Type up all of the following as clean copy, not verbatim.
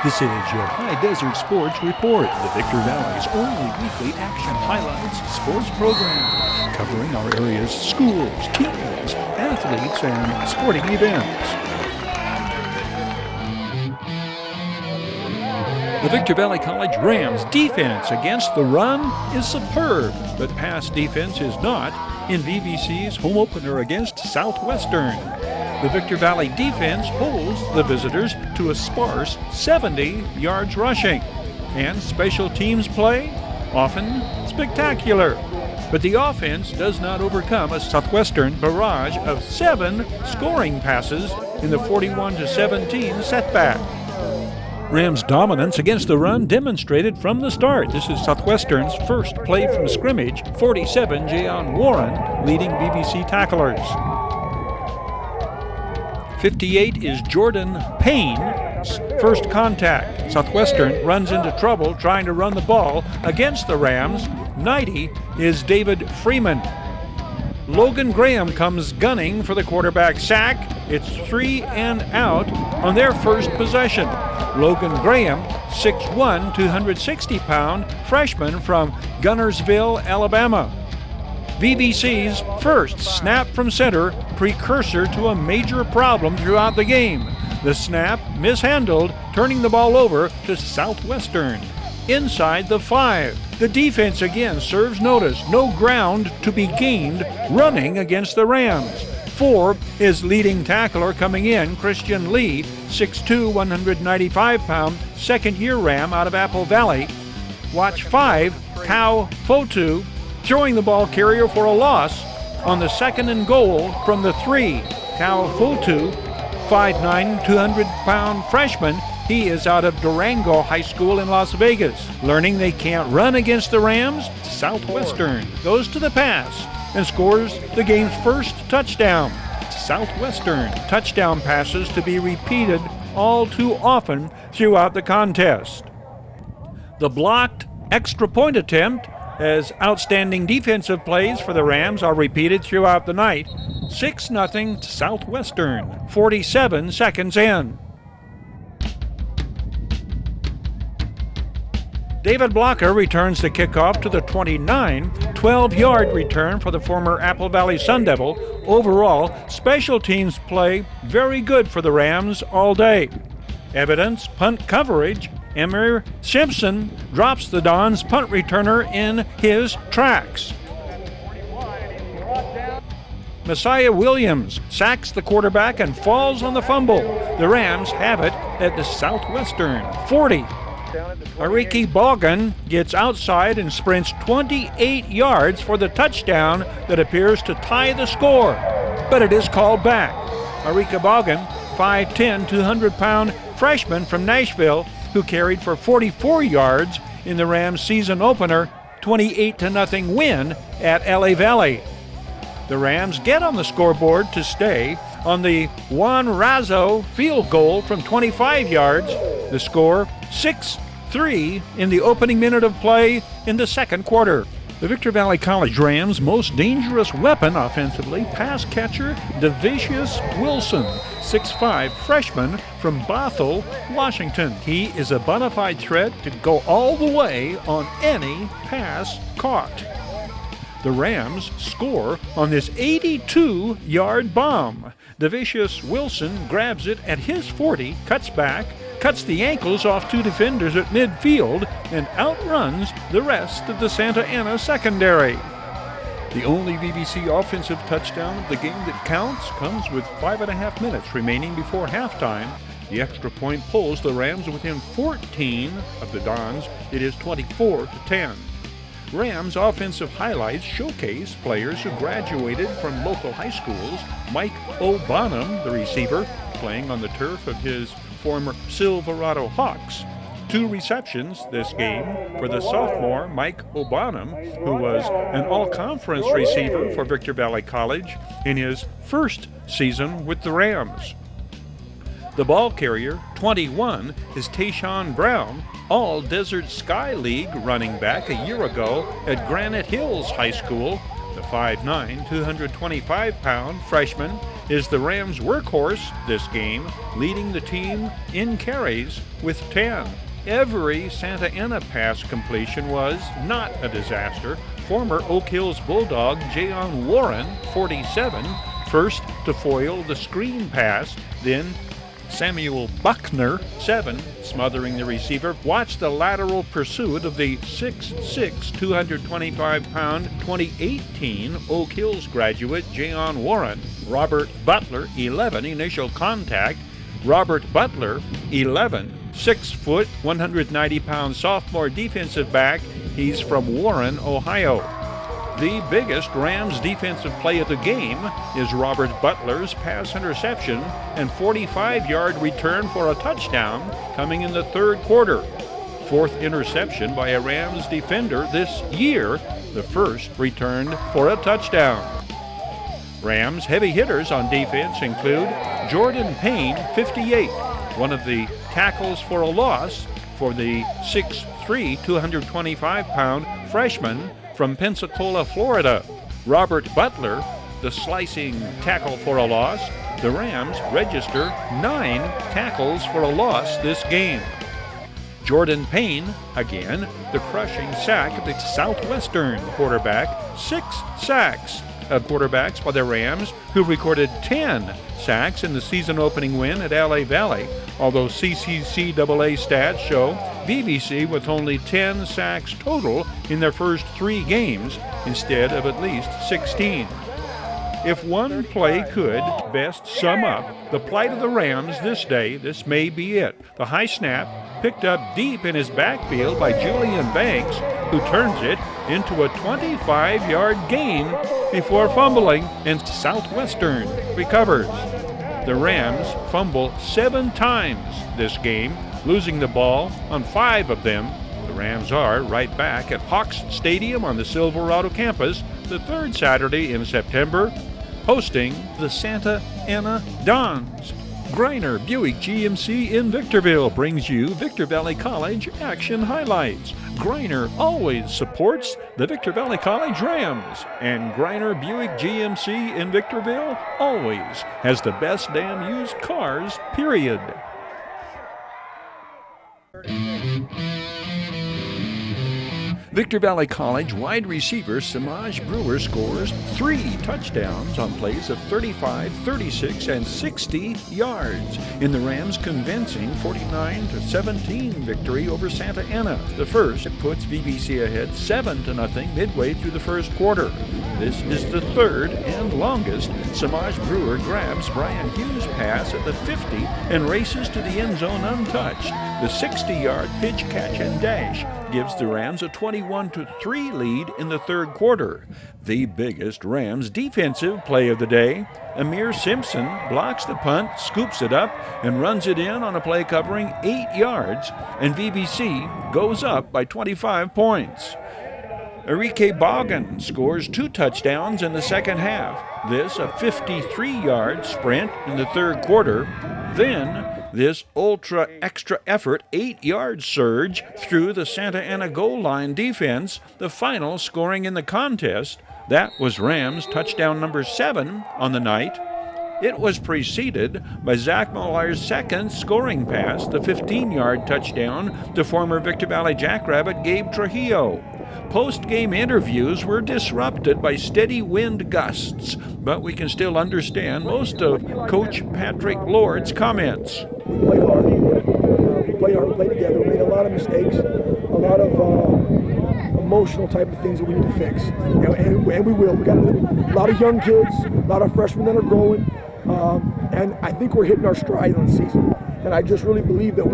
This is your Hdsr Sports Report, the Victor Valley's only weekly action highlights sports program, covering our area's schools, teams, athletes, and sporting events. The Victor Valley College Rams' defense against the run is superb, but pass defense is not in VVC's home opener against Southwestern. The Victor Valley defense holds the visitors to a sparse 70 yards rushing, and special teams play often spectacular. But the offense does not overcome a Southwestern barrage of 7 scoring passes in the 41-17 setback. Rams' dominance against the run demonstrated from the start. This is Southwestern's first play from scrimmage, 47 Jayon Warren leading VVC tacklers. 58 is Jordan Payne's first contact. Southwestern runs into trouble trying to run the ball against the Rams. 90 is David Freeman. Logan Graham comes gunning for the quarterback sack. It's 3 and out on their first possession. Logan Graham, 6'1", 260-pound freshman from Gunnersville, Alabama. VVC's first snap from center, precursor to a major problem throughout the game. The snap mishandled, turning the ball over to Southwestern. Inside the 5, the defense again serves notice. No ground to be gained running against the Rams. 4 is leading tackler coming in, Christian Lee, 6'2", 195-pound, second-year Ram out of Apple Valley. Watch 5, Tao Fotu, throwing the ball carrier for a loss on the second and goal from the 3. Tao Fotu, 5'9", 200-pound freshman. He is out of Durango High School in Las Vegas. Learning they can't run against the Rams, Southwestern goes to the pass and scores the game's first touchdown. Southwestern touchdown passes to be repeated all too often throughout the contest. The blocked extra point attempt as outstanding defensive plays for the Rams are repeated throughout the night. 6-0 Southwestern, 47 seconds in. David Blocker returns the kickoff to the 29, 12-yard return for the former Apple Valley Sun Devil. Overall, special teams play very good for the Rams all day. Evidence, punt coverage. Emir Simpson drops the Dons punt returner in his tracks. Messiah Williams sacks the quarterback and falls on the fumble. The Rams have it at the Southwestern 40. Ariki Bogan gets outside and sprints 28 yards for the touchdown that appears to tie the score, but it is called back. Ariki Bogan, 5'10", 200-pound freshman from Nashville, who carried for 44 yards in the Rams season opener, 28-0 win at LA Valley. The Rams get on the scoreboard to stay on the Juan Razzo field goal from 25 yards. The score 6-3 in the opening minute of play in the second quarter. The Victor Valley College Rams' most dangerous weapon offensively, pass catcher Devicius Wilson, 6'5", freshman from Bothell, Washington. He is a bona fide threat to go all the way on any pass caught. The Rams score on this 82-yard bomb. Devicius Wilson grabs it at his 40, cuts back, cuts the ankles off 2 defenders at midfield, and outruns the rest of the Santa Ana secondary. The only VVC offensive touchdown of the game that counts comes with 5.5 minutes remaining before halftime. The extra point pulls the Rams within 14 of the Dons. It is 24-10. Rams offensive highlights showcase players who graduated from local high schools. Mike O'Bonham, the receiver, playing on the turf of his former Silverado Hawks. 2 receptions this game for the sophomore Mike O'Bonham, who was an all-conference receiver for Victor Valley College in his first season with the Rams. The ball carrier, 21, is Tayshawn Brown, all Desert Sky League running back a year ago at Granite Hills High School. The 5'9", 225-pound freshman is the Rams' workhorse this game, leading the team in carries with 10. Every Santa Ana pass completion was not a disaster. Former Oak Hills Bulldog Jayon Warren, 47, first to foil the screen pass, then Samuel Buckner, 7, smothering the receiver. Watch the lateral pursuit of the 6'6", 225-pound 2018 Oak Hills graduate Jayon Warren. Robert Butler, 11, initial contact. Robert Butler, 11, 6 foot, 190-pound sophomore defensive back. He's from Warren, Ohio. The biggest Rams defensive play of the game is Robert Butler's pass interception and 45-yard return for a touchdown coming in the third quarter. Fourth interception by a Rams defender this year, the first returned for a touchdown. Rams heavy hitters on defense include Jordan Payne, 58, one of the tackles for a loss for the 6'3", 225-pound freshman from Pensacola, Florida. Robert Butler, the slicing tackle for a loss. The Rams register 9 tackles for a loss this game. Jordan Payne, again, the crushing sack of the Southwestern quarterback, 6 sacks of quarterbacks by the Rams, who recorded 10 sacks in the season-opening win at LA Valley, although CCCAA stats show VBC with only 10 sacks total in their first 3 games instead of at least 16. If one play could best sum up the plight of the Rams this day, this may be it. The high snap picked up deep in his backfield by Julian Banks, who turns it into a 25-yard gain before fumbling, and Southwestern recovers. The Rams fumble 7 times this game, losing the ball on 5 of them. The Rams are right back at Hawks Stadium on the Silverado campus the third Saturday in September, hosting the Santa Ana Dons. Greiner Buick GMC in Victorville brings you Victor Valley College action highlights. Greiner always supports the Victor Valley College Rams, and Greiner Buick GMC in Victorville always has the best damn used cars, period. Victor Valley College wide receiver Samaj Brewer scores 3 touchdowns on plays of 35, 36, and 60 yards in the Rams' convincing 49-17 victory over Santa Ana. The first puts VBC ahead 7-0 midway through the first quarter. This is the third and longest. Samaj Brewer grabs Brian Hughes' pass at the 50 and races to the end zone untouched. The 60-yard pitch, catch, and dash gives the Rams a 21-3 lead in the third quarter. The biggest Rams defensive play of the day, Amir Simpson blocks the punt, scoops it up, and runs it in on a play covering 8 yards, and VBC goes up by 25 points. Enrique Bogan scores 2 touchdowns in the second half. This a 53-yard sprint in the third quarter. Then this ultra extra effort 8-yard surge through the Santa Ana goal line defense, the final scoring in the contest. That was Rams touchdown number 7 on the night. It was preceded by Zach Millar's second scoring pass, the 15-yard touchdown to former Victor Valley Jackrabbit Gabe Trujillo. Post-game interviews were disrupted by steady wind gusts, but we can still understand most of Coach Patrick Lord's comments. We played hard. We played hard. We played together. We made a lot of mistakes, a lot of emotional type of things that we need to fix, and we will. We got a lot of young kids, a lot of freshmen that are growing, and I think we're hitting our stride on the season. And I just really believe that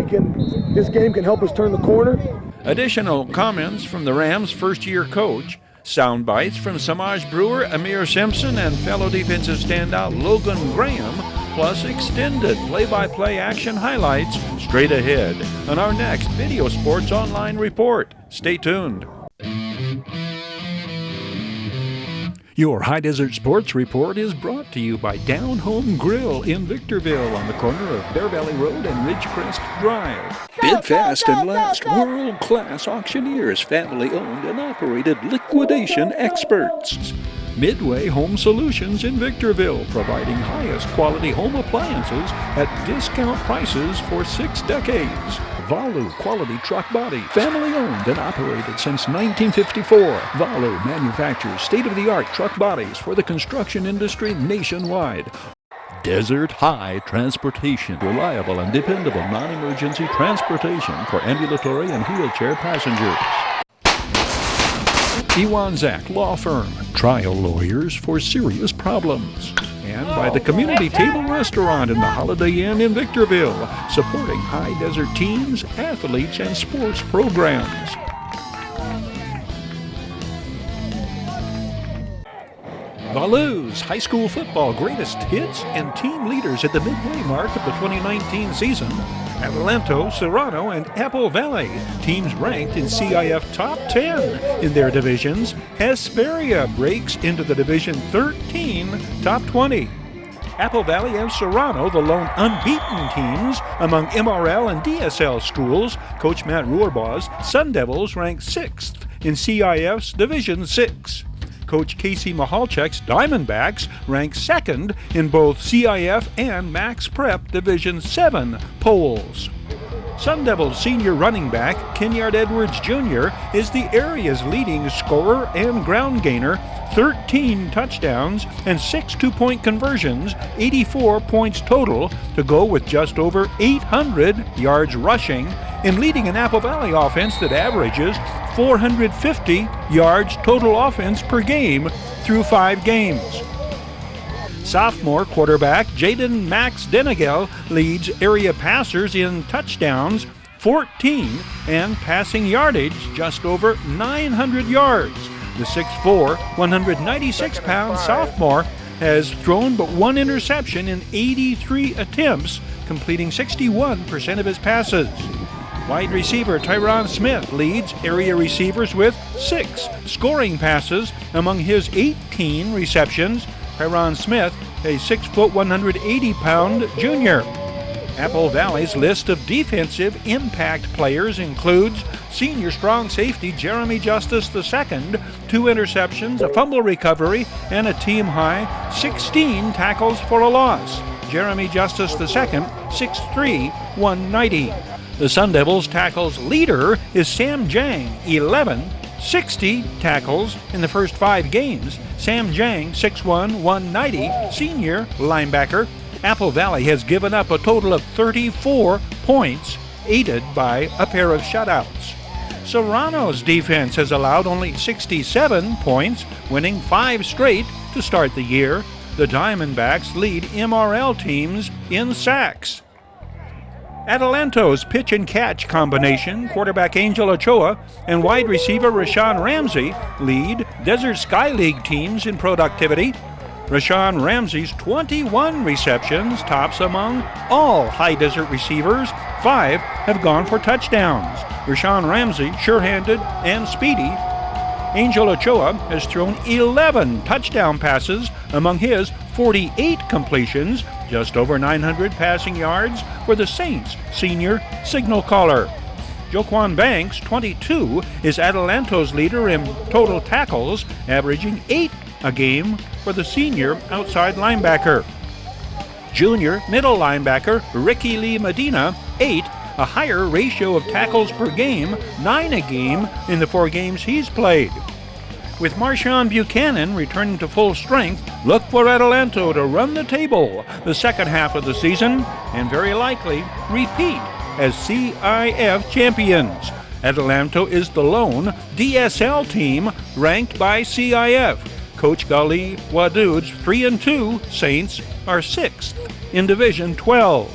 this game can help us turn the corner. Additional comments from the Rams' first-year coach, sound bites from Samaj Brewer, Amir Simpson, and fellow defensive standout Logan Graham, plus extended play-by-play action highlights straight ahead on our next Video Sports Online report. Stay tuned. Your High Desert Sports Report is brought to you by Down Home Grill in Victorville on the corner of Bear Valley Road and Ridgecrest Drive. Bid fast and last. World-class auctioneers, family-owned and operated liquidation experts. Midway Home Solutions in Victorville, providing highest quality home appliances at discount prices for 6 decades. Valu Quality Truck Body, family owned and operated since 1954. Valu manufactures state-of-the-art truck bodies for the construction industry nationwide. Desert High Transportation, reliable and dependable non-emergency transportation for ambulatory and wheelchair passengers. Iwanzak Law Firm, trial lawyers for serious problems. And by the Community Table Restaurant in the Holiday Inn in Victorville, supporting high desert teams, athletes, and sports programs. Valu's high school football greatest hits and team leaders at the midway mark of the 2019 season. Adelanto, Serrano, and Apple Valley, teams ranked in CIF top 10 in their divisions. Hesperia breaks into the Division 13 top 20. Apple Valley and Serrano, the lone unbeaten teams among MRL and DSL schools. Coach Matt Ruorbaugh's Sun Devils ranked 6th in CIF's Division 6. Coach Casey Mahalchek's Diamondbacks ranked 2nd in both CIF and Max Prep Division 7 polls. Sun Devils senior running back Kenyard Edwards Jr. is the area's leading scorer and ground gainer, 13 touchdowns and 6 two-point conversions, 84 points total, to go with just over 800 yards rushing, and leading an Apple Valley offense that averages 450 yards total offense per game through 5 games. Sophomore quarterback Jaden Max Denigel leads area passers in touchdowns, 14, and passing yardage just over 900 yards. The 6'4", 196-pound sophomore has thrown but 1 interception in 83 attempts, completing 61% of his passes. Wide receiver Tyron Smith leads area receivers with 6 scoring passes among his 18 receptions. Tyron Smith, a 6', 180-pound junior. Apple Valley's list of defensive impact players includes senior strong safety Jeremy Justice II, 2 interceptions, a fumble recovery, and a team-high 16 tackles for a loss. Jeremy Justice II, 6'3", 190. The Sun Devils' tackles leader is Sam Jang, 11, 60 tackles in the first 5 games. Sam Jang, 6'1", 190, senior linebacker. Apple Valley has given up a total of 34 points, aided by a pair of shutouts. Serrano's defense has allowed only 67 points, winning 5 straight to start the year. The Diamondbacks lead MRL teams in sacks. Adelanto's pitch and catch combination, quarterback Angel Ochoa and wide receiver Rashawn Ramsey, lead Desert Sky League teams in productivity. Rashawn Ramsey's 21 receptions tops among all High Desert receivers. 5 have gone for touchdowns. Rashawn Ramsey, sure-handed and speedy. Angel Ochoa has thrown 11 touchdown passes among his 48 completions, just over 900 passing yards for the Saints senior signal caller. Joquan Banks, 22, is Adelanto's leader in total tackles, averaging 8 a game for the senior outside linebacker. Junior middle linebacker Ricky Lee Medina, 8, a higher ratio of tackles per game, 9 a game in the 4 games he's played. With Marshawn Buchanan returning to full strength, look for Adelanto to run the table the second half of the season and very likely repeat as CIF champions. Adelanto is the lone DSL team ranked by CIF. Coach Gali Wadood's 3-2 Saints are 6th in Division 12.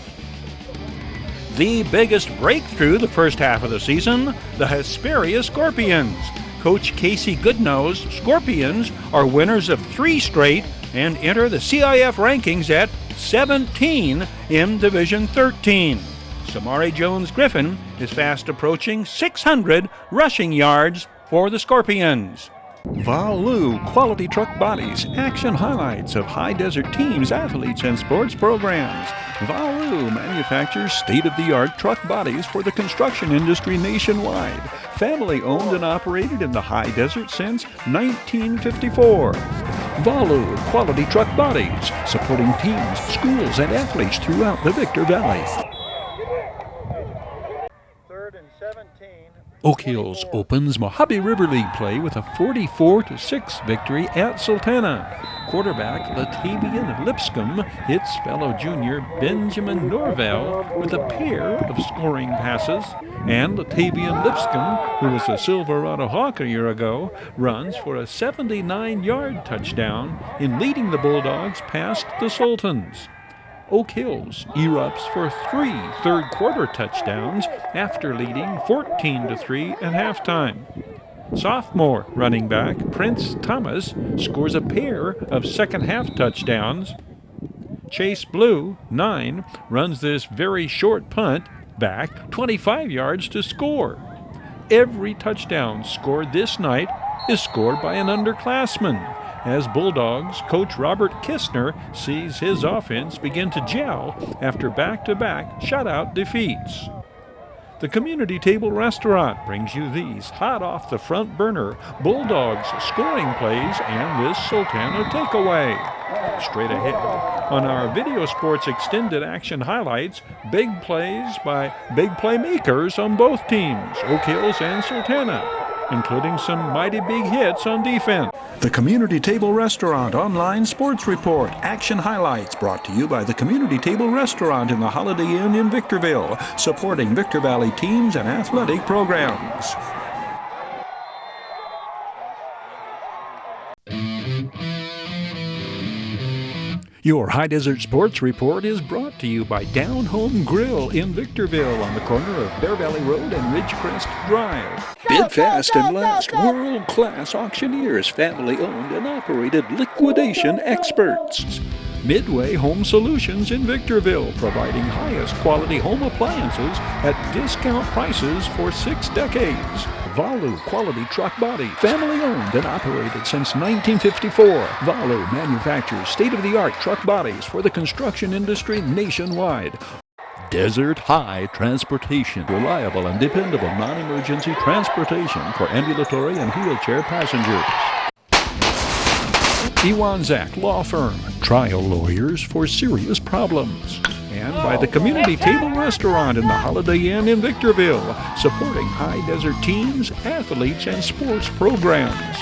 The biggest breakthrough the first half of the season, the Hesperia Scorpions. Coach Casey Goodnow's Scorpions are winners of 3 straight and enter the CIF rankings at 17 in Division 13. Samari Jones-Griffin is fast approaching 600 rushing yards for the Scorpions. Valu Quality Truck Bodies, action highlights of high desert teams, athletes, and sports programs. Valu manufactures state-of-the-art truck bodies for the construction industry nationwide. Family owned and operated in the high desert since 1954. Valu Quality Truck Bodies, supporting teams, schools, and athletes throughout the Victor Valley. Oak Hills opens Mojave River League play with a 44-6 victory at Sultana. Quarterback Latavian Lipscomb hits fellow junior Benjamin Norvell with a pair of scoring passes. And Latavian Lipscomb, who was a Silverado Hawk a year ago, runs for a 79-yard touchdown in leading the Bulldogs past the Sultans. Oak Hills erupts for 3 third-quarter touchdowns after leading 14-3 at halftime. Sophomore running back Prince Thomas scores a pair of second-half touchdowns. Chase Blue, 9, runs this very short punt back 25 yards to score. Every touchdown scored this night is scored by an underclassman, as Bulldogs coach Robert Hdsr sees his offense begin to gel after back-to-back shutout defeats. The Community Table Restaurant brings you these hot-off-the-front-burner Bulldogs scoring plays and this Sultana takeaway. Straight ahead, on our Video Sports Extended Action highlights, big plays by big playmakers on both teams, Oak Hills and Sultana, including some mighty big hits on defense. The Community Table Restaurant Online Sports Report Action Highlights, brought to you by the Community Table Restaurant in the Holiday Inn in Victorville, supporting Victor Valley teams and athletic programs. Your High Desert Sports Report is brought to you by Down Home Grill in Victorville on the corner of Bear Valley Road and Ridgecrest Drive. Bid fast and last, world-class auctioneers, family-owned and operated liquidation experts. Midway Home Solutions in Victorville, providing highest quality home appliances at discount prices for 6 decades. Valu Quality Truck Body, family-owned and operated since 1954. Valu manufactures state-of-the-art truck bodies for the construction industry nationwide. Desert High Transportation, reliable and dependable non-emergency transportation for ambulatory and wheelchair passengers. Iwanzak Law Firm, trial lawyers for serious problems. And by the Community Table Restaurant in the Holiday Inn in Victorville, supporting High Desert teams, athletes, and sports programs.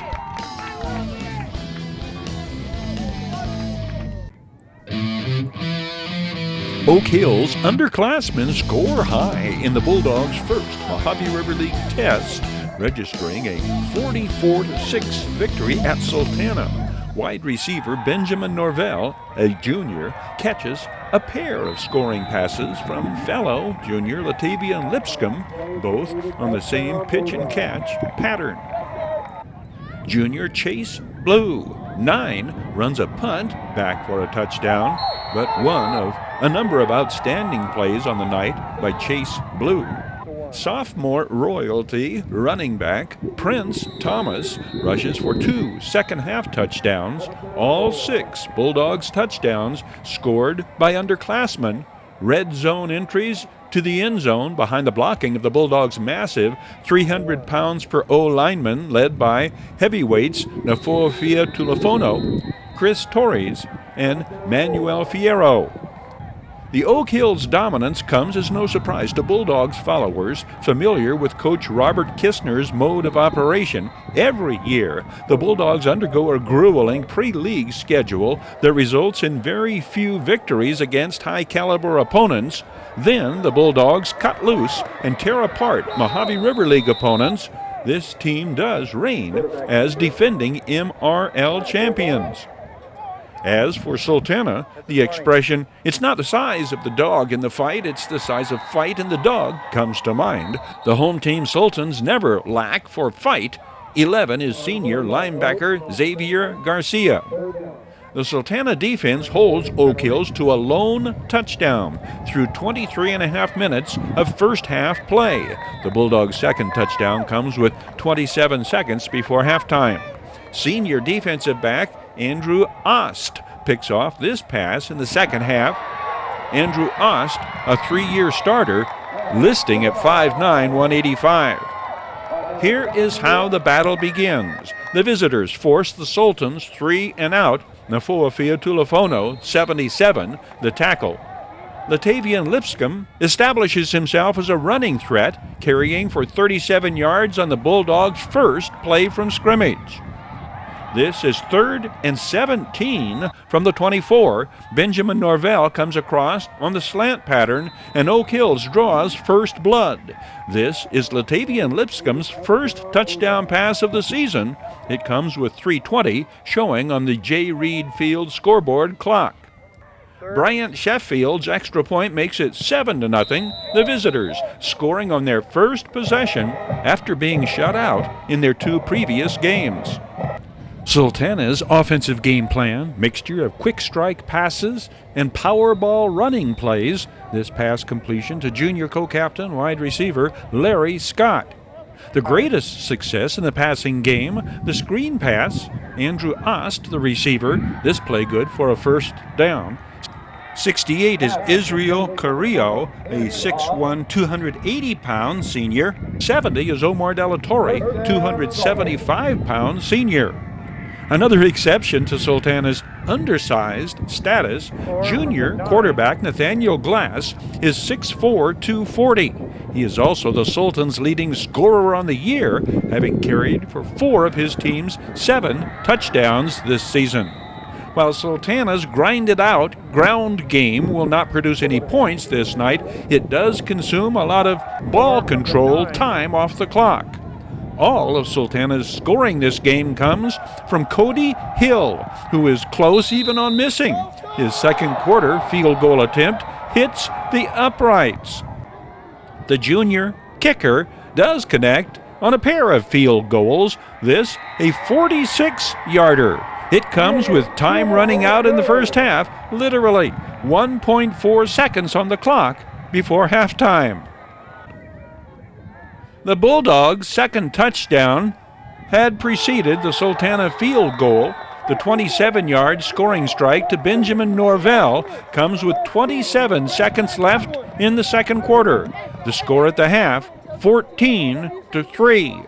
Oak Hills underclassmen score high in the Bulldogs' first Mojave River League test, registering a 44-6 victory at Sultana. Wide receiver Benjamin Norvell, a junior, catches a pair of scoring passes from fellow junior Latavian Lipscomb, both on the same pitch and catch pattern. Junior Chase Blue, 9, runs a punt back for a touchdown, but one of a number of outstanding plays on the night by Chase Blue. Sophomore royalty running back Prince Thomas rushes for 2 second-half touchdowns, all 6 Bulldogs touchdowns scored by underclassmen. Red zone entries to the end zone behind the blocking of the Bulldogs' massive 300 pounds per O lineman led by heavyweights Nafofia Tulafono, Chris Torres, and Manuel Fierro. The Oak Hills dominance comes as no surprise to Bulldogs followers familiar with Coach Robert Hdsr's mode of operation. Every year, the Bulldogs undergo a grueling pre-league schedule that results in very few victories against high-caliber opponents. Then the Bulldogs cut loose and tear apart Mojave River League opponents. This team does reign as defending MRL champions. As for Sultana, the expression, "It's not the size of the dog in the fight, it's the size of fight in the dog," comes to mind. The home team Sultans never lack for fight. 11 is senior linebacker Hdsr Garcia. The Sultana defense holds Oak Hills to a lone touchdown through 23.5 minutes of first-half play. The Bulldogs' second touchdown comes with 27 seconds before halftime. Senior defensive back Andrew Ost picks off this pass in the second half. Andrew Ost, a 3-year starter, listing at 5'9", 185. Here is how the battle begins. The visitors force the Sultans 3 and out. Nafoafia Tulifono, 77, the tackle. Latavian Lipscomb establishes himself as a running threat, carrying for 37 yards on the Bulldogs' first play from scrimmage. This is 3rd and 17 from the 24. Benjamin Norvell comes across on the slant pattern, and Oak Hills draws first blood. This is Latavian Lipscomb's first touchdown pass of the season. It comes with 3:20 showing on the J. Reed Field scoreboard clock. Bryant Sheffield's extra point makes it 7-0. The visitors scoring on their first possession after being shut out in their 2 previous games. Sultana's offensive game plan, mixture of quick strike passes and power ball running plays. This pass completion to junior co-captain wide receiver Larry Scott. The greatest success in the passing game, the screen pass. Andrew Ost, the receiver. This play good for a first down. 68 is Israel Carrillo, a 6'1", 280-pound senior. 70 is Omar De La Torre, 275-pound senior. Another exception to Sultana's undersized status, junior quarterback Nathaniel Glass is 6'4", 240. He is also the Sultans' leading scorer on the year, having carried for 4 of his team's 7 touchdowns this season. While Sultana's grinded-out ground game will not produce any points this night, it does consume a lot of ball control time off the clock. All of Sultana's scoring this game comes from Cody Hill, who is close even on missing. His second quarter field goal attempt hits the uprights. The junior kicker does connect on a pair of field goals, this a 46-yarder. It comes with time running out in the first half, literally 1.4 seconds on the clock before halftime. The Bulldogs' second touchdown had preceded the Sultana field goal. The 27-yard scoring strike to Benjamin Norvell comes with 27 seconds left in the second quarter. The score at the half, 14-3.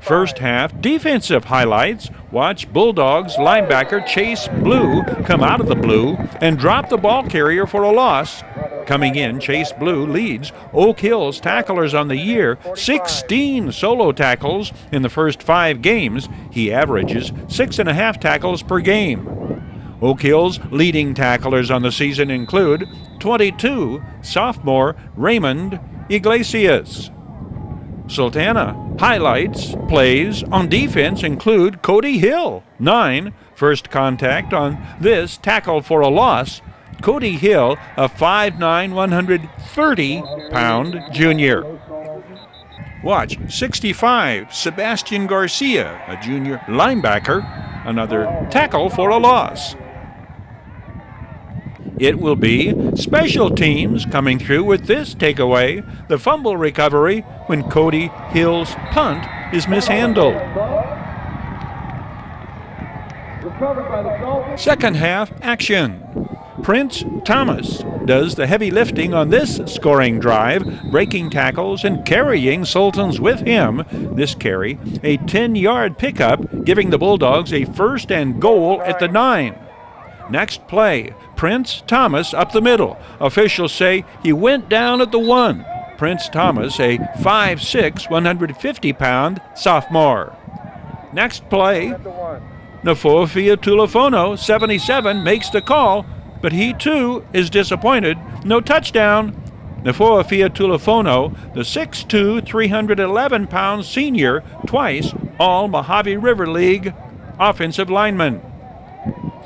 First half defensive highlights. Watch Bulldogs linebacker Chase Blue come out of the blue and drop the ball carrier for a loss. Coming in, Chase Blue leads Oak Hills tacklers on the year, 16 solo tackles in the first 5 games. He averages 6.5 tackles per game. Oak Hills leading tacklers on the season include 22 sophomore Raymond Iglesias. Sultana highlights plays on defense include Cody Hill, 9, first contact on this tackle for a loss. Cody Hill, a 5'9", 130-pound junior. Watch 65, Sebastian Garcia, a junior linebacker, another tackle for a loss. It will be special teams coming through with this takeaway, the fumble recovery when Cody Hill's punt is mishandled. Second half action. Prince Thomas does the heavy lifting on this scoring drive, breaking tackles and carrying Sultans with him. This carry, a 10-yard pickup, giving the Bulldogs a first and goal at the 9. Next play, Prince Thomas up the middle. Officials say he went down at the 1. Prince Thomas, a 5'6", 150-pound sophomore. Next play, Nafoafia Tulifono, 77, makes the call, but he too is disappointed. No touchdown. Nafoafia Tulifono, the 6'2", 311-pound senior, twice all Mojave River League offensive lineman.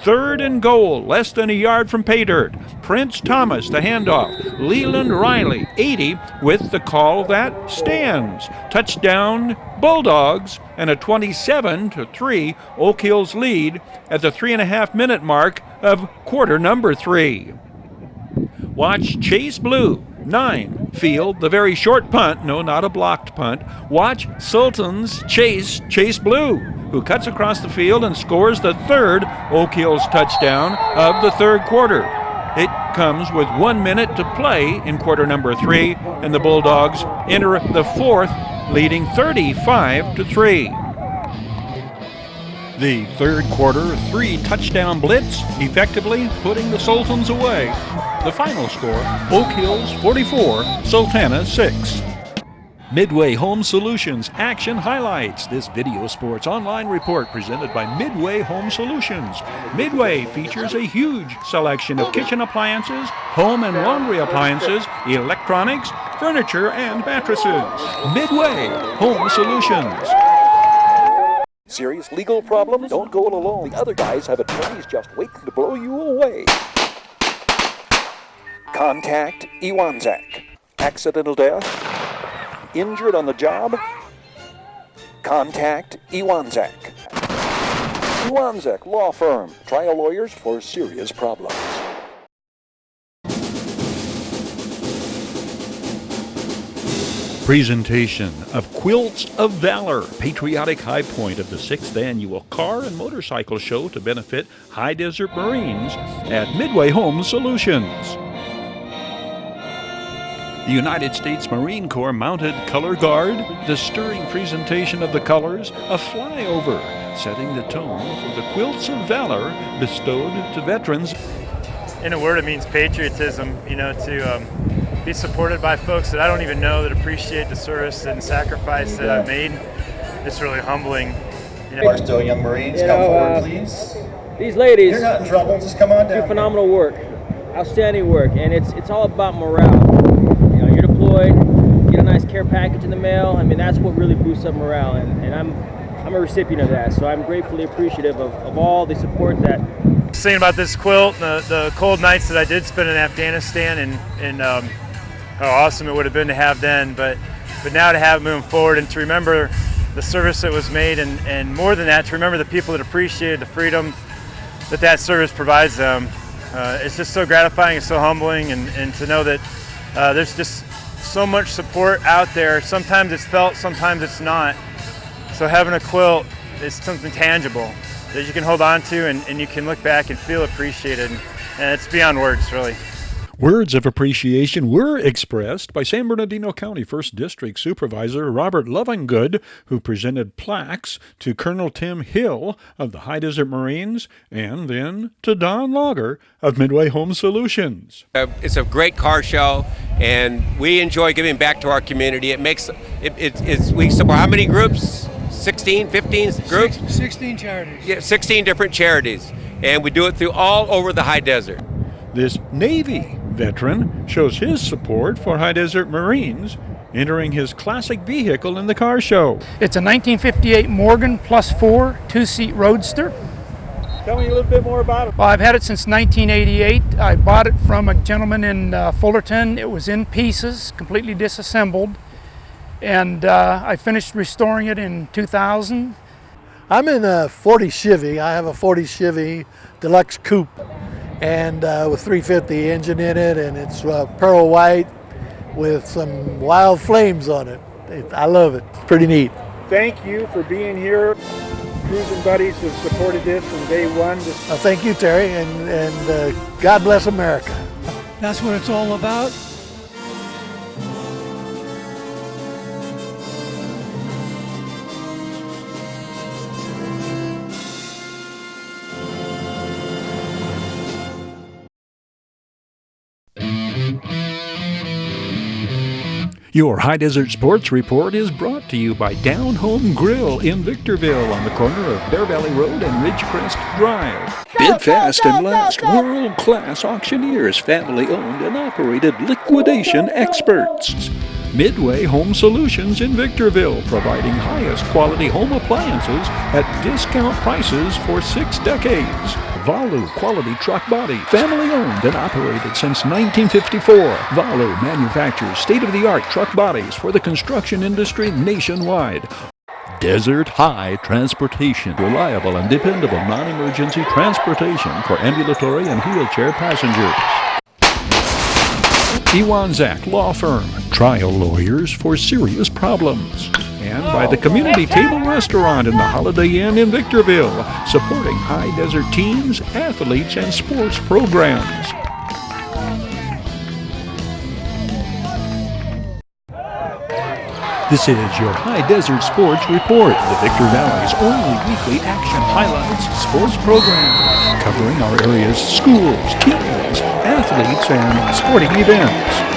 Third and goal, less than a yard from pay dirt. Prince Thomas, the handoff. Leland Riley, 80, with the call that stands. Touchdown, Bulldogs, and a 27-3 Oak Hills lead at the 3.5-minute mark of quarter number 3. Watch Chase Blue, 9, field the very short punt. No, not a blocked punt. Watch Sultans Chase Blue, who cuts across the field and scores the third Oak Hills touchdown of the third quarter. It comes with 1 minute to play in quarter number 3, and the Bulldogs enter the fourth, leading 35-3. The third quarter, 3 touchdown blitz, effectively putting the Sultans away. The final score, Oak Hills 44, Sultana 6. Midway Home Solutions Action Highlights. This video sports online report presented by Midway Home Solutions. Midway features a huge selection of kitchen appliances, home and laundry appliances, electronics, furniture, and mattresses. Midway Home Solutions. Serious legal problem? Don't go it alone. The other guys have attorneys just waiting to blow you away. Contact Iwanzak. Accidental death? Injured on the job? Contact Iwanzak. Iwanzak Law Firm. Trial lawyers for serious problems. Presentation of Quilts of Valor, patriotic high point of the 6th annual Car and Motorcycle Show to benefit High Desert Marines at Midway Home Solutions. The United States Marine Corps Mounted Color Guard, the stirring presentation of the colors, a flyover, setting the tone for the Quilts of Valor bestowed to veterans. In a word, it means patriotism, to be supported by folks that I don't even know that appreciate the service and sacrifice that I've made. It's really humbling. Are still young Marines, come forward, please. These ladies, You're not in trouble, just come on down. do phenomenal work, outstanding work, and it's all about morale. You're deployed, get a nice care package in the mail. I mean, that's what really boosts up morale, and I'm a recipient of that, so I'm gratefully appreciative of all the support that. Saying about this quilt, the cold nights that I did spend in Afghanistan, and how awesome it would have been to have then, but now to have it moving forward and to remember the service that was made, and more than that, to remember the people that appreciated the freedom that service provides them. It's just so gratifying and so humbling, and to know that there's just so much support out there. Sometimes it's felt, sometimes it's not. So having a quilt is something tangible that you can hold on to, and you can look back and feel appreciated. And it's beyond words, really. Words of appreciation were expressed by San Bernardino County 1st District Supervisor Robert Lovingood, who presented plaques to Colonel Tim Hill of the High Desert Marines and then to Don Logger of Midway Home Solutions. It's a great car show, and we enjoy giving back to our community. It makes we support how many groups? 16, 15 groups? 16 charities. Yeah, 16 different charities, and we do it through all over the High Desert. This Navy veteran shows his support for High Desert Marines, entering his classic vehicle in the car show. It's a 1958 Morgan +4 2-seat Roadster. Tell me a little bit more about it. Well, I've had it since 1988. I bought it from a gentleman in Fullerton. It was in pieces, completely disassembled, and I finished restoring it in 2000. I'm in a 40 Chevy. I have a 40 Chevy Deluxe Coupe, and with 350 engine in it, and it's pearl white with some wild flames on it. I love it. It's pretty neat. Thank you for being here. Cruising Buddies have supported this from day one. Thank you, Terry, and God bless America. That's what it's all about. Your High Desert Sports Report is brought to you by Down Home Grill in Victorville on the corner of Bear Valley Road and Ridgecrest Drive. Bid fast and last, world-class auctioneers, family-owned and operated liquidation experts. Midway Home Solutions in Victorville, providing highest quality home appliances at discount prices for 6 decades. Valu Quality Truck Body, family-owned and operated since 1954. Valu manufactures state-of-the-art truck bodies for the construction industry nationwide. Desert High Transportation, reliable and dependable non-emergency transportation for ambulatory and wheelchair passengers. Iwanzak Law Firm, trial lawyers for serious problems. And by the Community Table Restaurant in the Holiday Inn in Victorville, supporting High Desert teams, athletes, and sports programs. This is your High Desert Sports Report, the Victor Valley's only weekly action highlights sports program, covering our area's schools, teams, athletes, and sporting events.